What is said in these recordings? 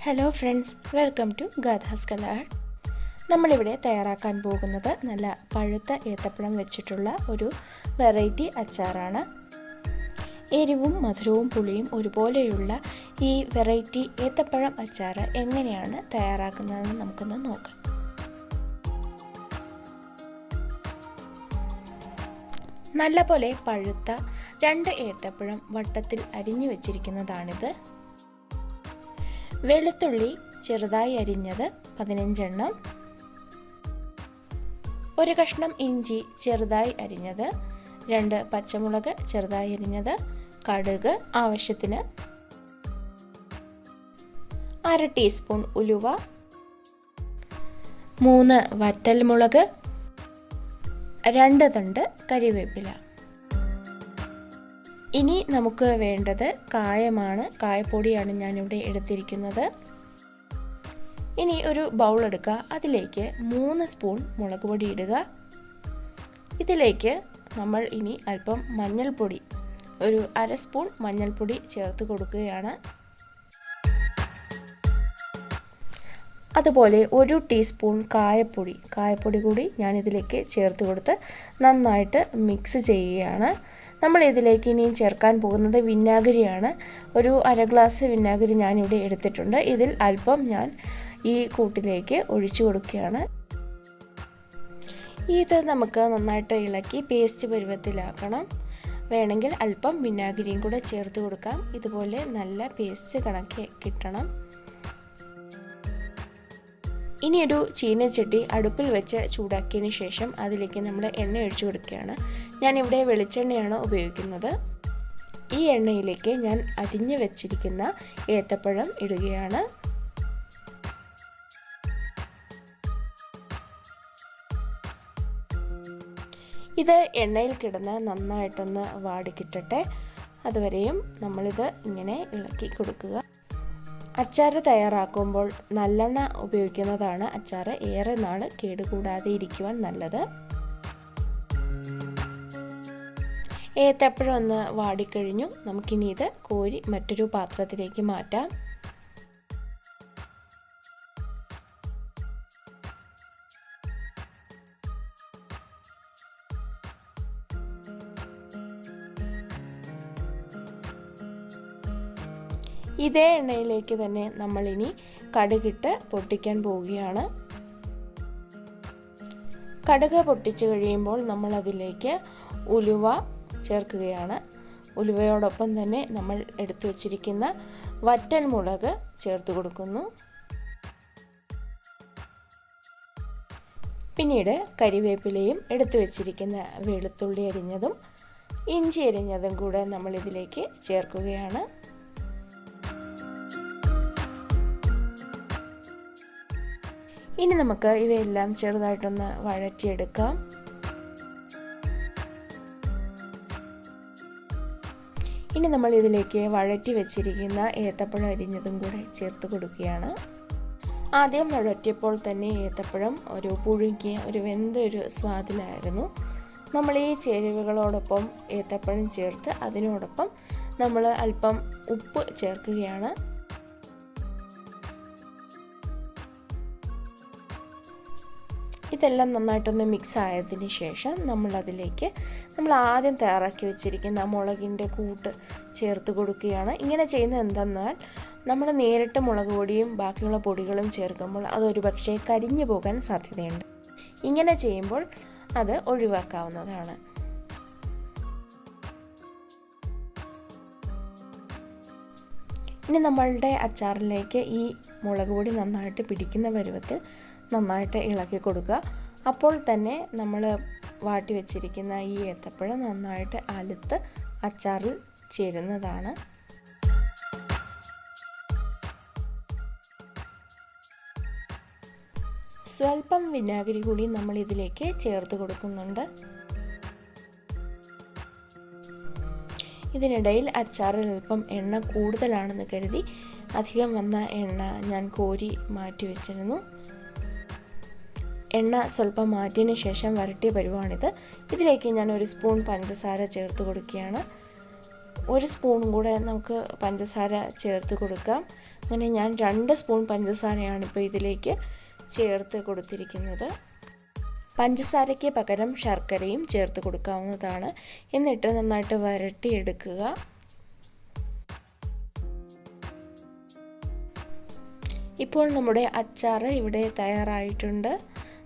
Hello friends, welcome to Gatha's colour. നമ്മളിവിടെ തയ്യാറാക്കാൻ പോകുന്നത് നല്ല പഴുത്ത ഏത്തപ്പഴം വെച്ചിട്ടുള്ള ഒരു വെറൈറ്റി അച്ചാറാണ്. എരിവും മധുരവും പുളിയും ഒരുപോലെയുള്ള ഈ വെറൈറ്റി ഏത്തപ്പഴം അച്ചാർ എങ്ങനെയാണ് തയ്യാറാക്കുന്നതെന്ന് നമുക്കൊന്ന് നോക്കാം. നല്ലപോലെ പഴുത്ത 2 ഏത്തപ്പഴം വട്ടത്തിൽ അരിഞ്ഞു വെച്ചിരിക്കുന്നതാണിത്. വെളുത്തുള്ളി ചെറുതായി അരിഞ്ഞത് 15 എണ്ണം, ഒരു കഷ്ണം ഇഞ്ചി ചെറുതായി അരിഞ്ഞത്, 2 പച്ചമുളക് ചെറുതായി അരിഞ്ഞത്, കടുക് ആവശ്യത്തിന്, 1/2 ടീസ്പൂൺ ഉലുവ, 3 വറ്റൽമുളക്, 2 തണ്ട് കരിവേപ്പില. ഇനി നമുക്ക് വേണ്ടത് കായമാണ്. കായപ്പൊടിയാണ് ഞാനിവിടെ എടുത്തിരിക്കുന്നത്. ഇനി ഒരു ബൗൾ എടുക്കുക. അതിലേക്ക് 3 സ്പൂൺ മുളക് പൊടി ഇടുക. ഇതിലേക്ക് നമ്മൾ ഇനി അല്പം മഞ്ഞൾപ്പൊടി, ഒരു 1/2 സ്പൂൺ മഞ്ഞൾപ്പൊടി ചേർത്ത് കൊടുക്കുകയാണ്. അതുപോലെ 1 ടീസ്പൂൺ കായപ്പൊടി കൂടി ഞാനിതിലേക്ക് ചേർത്ത് കൊടുത്ത് നന്നായിട്ട് മിക്സ് ചെയ്യുകയാണ്. നമ്മൾ ഇതിലേക്ക് ഇനിയും ചേർക്കാൻ പോകുന്നത് വിനാഗിരിയാണ്. ഒരു 1/2 ഗ്ലാസ് വിനാഗിരി ഞാനിവിടെ എടുത്തിട്ടുണ്ട്. ഇതിൽ അല്പം ഞാൻ ഈ കൂട്ടിലേക്ക് ഒഴിച്ചു കൊടുക്കുകയാണ്. ഇത് നമുക്ക് നന്നായിട്ട് ഇളക്കി പേസ്റ്റ് പരുവത്തിലാക്കണം. വേണമെങ്കിൽ അല്പം വിനാഗിരിയും കൂടെ ചേർത്ത് കൊടുക്കാം. ഇതുപോലെ നല്ല പേസ്റ്റ് കണക്ക് കിട്ടണം. ഇനി ഒരു ചീനച്ചട്ടി അടുപ്പിൽ വെച്ച് ചൂടാക്കിയതിന് ശേഷം അതിലേക്ക് നമ്മൾ എണ്ണ ഒഴിച്ചു കൊടുക്കുകയാണ്. ഞാനിവിടെ വെളിച്ചെണ്ണയാണ് ഉപയോഗിക്കുന്നത്. ഈ എണ്ണയിലേക്ക് ഞാൻ അരിഞ്ഞു വെച്ചിരിക്കുന്ന ഏത്തപ്പഴം ഇടുകയാണ്. ഇത് എണ്ണയിൽ കിടന്ന് നന്നായിട്ടൊന്ന് വാടിക്കിട്ടട്ടെ. അതുവരെയും നമ്മളിത് ഇങ്ങനെ ഇളക്കി കൊടുക്കുക. അച്ചാർ തയ്യാറാക്കുമ്പോൾ നല്ലെണ്ണ ഉപയോഗിക്കുന്നതാണ് അച്ചാർ ഏറെ നാൾ കേടുകൂടാതെ ഇരിക്കുവാൻ നല്ലത്. ഏത്തപ്പഴം ഒന്ന് വാടിക്കഴിഞ്ഞു. നമുക്കിനി ഇത് കോരി മറ്റൊരു പാത്രത്തിലേക്ക് മാറ്റാം. ഇതേ എണ്ണയിലേക്ക് തന്നെ നമ്മളിനി കടുകിട്ട് പൊട്ടിക്കാൻ പോവുകയാണ്. കടുക് പൊട്ടിച്ച് കഴിയുമ്പോൾ നമ്മൾ അതിലേക്ക് ഉലുവ ചേർക്കുകയാണ്. ഉലുവയോടൊപ്പം തന്നെ നമ്മൾ എടുത്തു വച്ചിരിക്കുന്ന വറ്റൽമുളക് ചേർത്ത് കൊടുക്കുന്നു. പിന്നീട് കരിവേപ്പിലയും എടുത്തു വച്ചിരിക്കുന്ന വെളുത്തുള്ളി അരിഞ്ഞതും ഇഞ്ചി അരിഞ്ഞതും കൂടെ നമ്മൾ ഇതിലേക്ക് ചേർക്കുകയാണ്. ഇനി നമുക്ക് ഇവയെല്ലാം ചെറുതായിട്ടൊന്ന് വഴറ്റിയെടുക്കാം. ഇനി നമ്മൾ ഇതിലേക്ക് വഴറ്റി വെച്ചിരിക്കുന്ന ഏത്തപ്പഴം അരിഞ്ഞതും കൂടെ ചേർത്ത് കൊടുക്കുകയാണ്. ആദ്യം വഴറ്റിയപ്പോൾ തന്നെ ഏത്തപ്പഴം ഒരു പുഴുങ്ങിയ വെന്തൊരു സ്വാദിലായിരുന്നു. നമ്മൾ ഈ ചേരുവകളോടൊപ്പം ഏത്തപ്പഴം ചേർത്ത് അതിനോടൊപ്പം നമ്മൾ അല്പം ഉപ്പ് ചേർക്കുകയാണ്. ഇതെല്ലാം നന്നായിട്ടൊന്ന് മിക്സ് ആയതിന് ശേഷം നമ്മൾ ആദ്യം തയ്യാറാക്കി വെച്ചിരിക്കുന്ന മുളകിൻ്റെ കൂട്ട് ചേർത്ത് കൊടുക്കുകയാണ്. ഇങ്ങനെ ചെയ്യുന്നത് എന്തെന്നാൽ നമ്മൾ നേരിട്ട് മുളക് പൊടിയും ബാക്കിയുള്ള പൊടികളും ചേർക്കുമ്പോൾ അതൊരു പക്ഷേ കരിഞ്ഞു പോകാൻ സാധ്യതയുണ്ട്. ഇങ്ങനെ ചെയ്യുമ്പോൾ അത് ഒഴിവാക്കാവുന്നതാണ്. ഇനി നമ്മളുടെ അച്ചാറിലേക്ക് ഈ മുളക് പൊടി നന്നായിട്ട് പിടിക്കുന്ന പരുവത്തിൽ നന്നായിട്ട് ഇളക്കി കൊടുക്കുക. അപ്പോൾ തന്നെ നമ്മൾ വാട്ടി വെച്ചിരിക്കുന്ന ഈ ഏത്തപ്പഴം നന്നായിട്ട് അലുത്ത് അച്ചാറിൽ ചേരുന്നതാണ്. സ്വല്പം വിനാഗിരി കൂടി നമ്മൾ ഇതിലേക്ക് ചേർത്ത് കൊടുക്കുന്നുണ്ട്. ഇതിനിടയിൽ അച്ചാറിൽ അല്പം എണ്ണ കൂടുതലാണെന്ന് കരുതി അധികം വന്ന എണ്ണ ഞാൻ കോരി മാറ്റി വെച്ചിരുന്നു. എണ്ണ സ്വല്പം മാറ്റിയതിന് ശേഷം വരട്ടിയ പരുവാണിത്. ഇതിലേക്ക് ഞാൻ 1 സ്പൂൺ പഞ്ചസാര ചേർത്ത് കൊടുക്കുകയാണ്. 1 സ്പൂൺ കൂടെ നമുക്ക് പഞ്ചസാര ചേർത്ത് കൊടുക്കാം. അങ്ങനെ ഞാൻ 2 സ്പൂൺ പഞ്ചസാരയാണ് ഇപ്പോൾ ഇതിലേക്ക് ചേർത്ത് കൊടുത്തിരിക്കുന്നത്. പഞ്ചസാരയ്ക്ക് പകരം ശർക്കരയും ചേർത്ത് കൊടുക്കാവുന്നതാണ്. എന്നിട്ട് നന്നായിട്ട് വരട്ടിയെടുക്കുക. ഇപ്പോൾ നമ്മുടെ അച്ചാർ ഇവിടെ തയ്യാറായിട്ടുണ്ട്.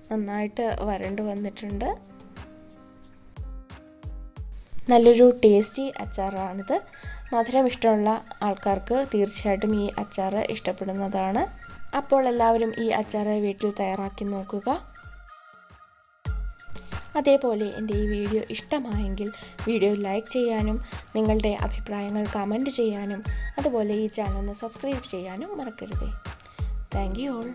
നന്നായിട്ട് വരണ്ട് വന്നിട്ടുണ്ട്. നല്ലൊരു ടേസ്റ്റി അച്ചാറാണിത്. മധുരം ഇഷ്ടമുള്ള ആൾക്കാർക്ക് തീർച്ചയായിട്ടും ഈ അച്ചാർ ഇഷ്ടപ്പെടുന്നതാണ്. അപ്പോൾ എല്ലാവരും ഈ അച്ചാർ വീട്ടിൽ തയ്യാറാക്കി നോക്കുക. അതേപോലെ എൻ്റെ ഈ വീഡിയോ ഇഷ്ടമായെങ്കിൽ വീഡിയോ ലൈക്ക് ചെയ്യാനും നിങ്ങളുടെ അഭിപ്രായങ്ങൾ കമൻറ്റ് ചെയ്യാനും അതുപോലെ ഈ ചാനൽ ഒന്ന് സബ്സ്ക്രൈബ് ചെയ്യാനും മറക്കരുതേ. Thank you all.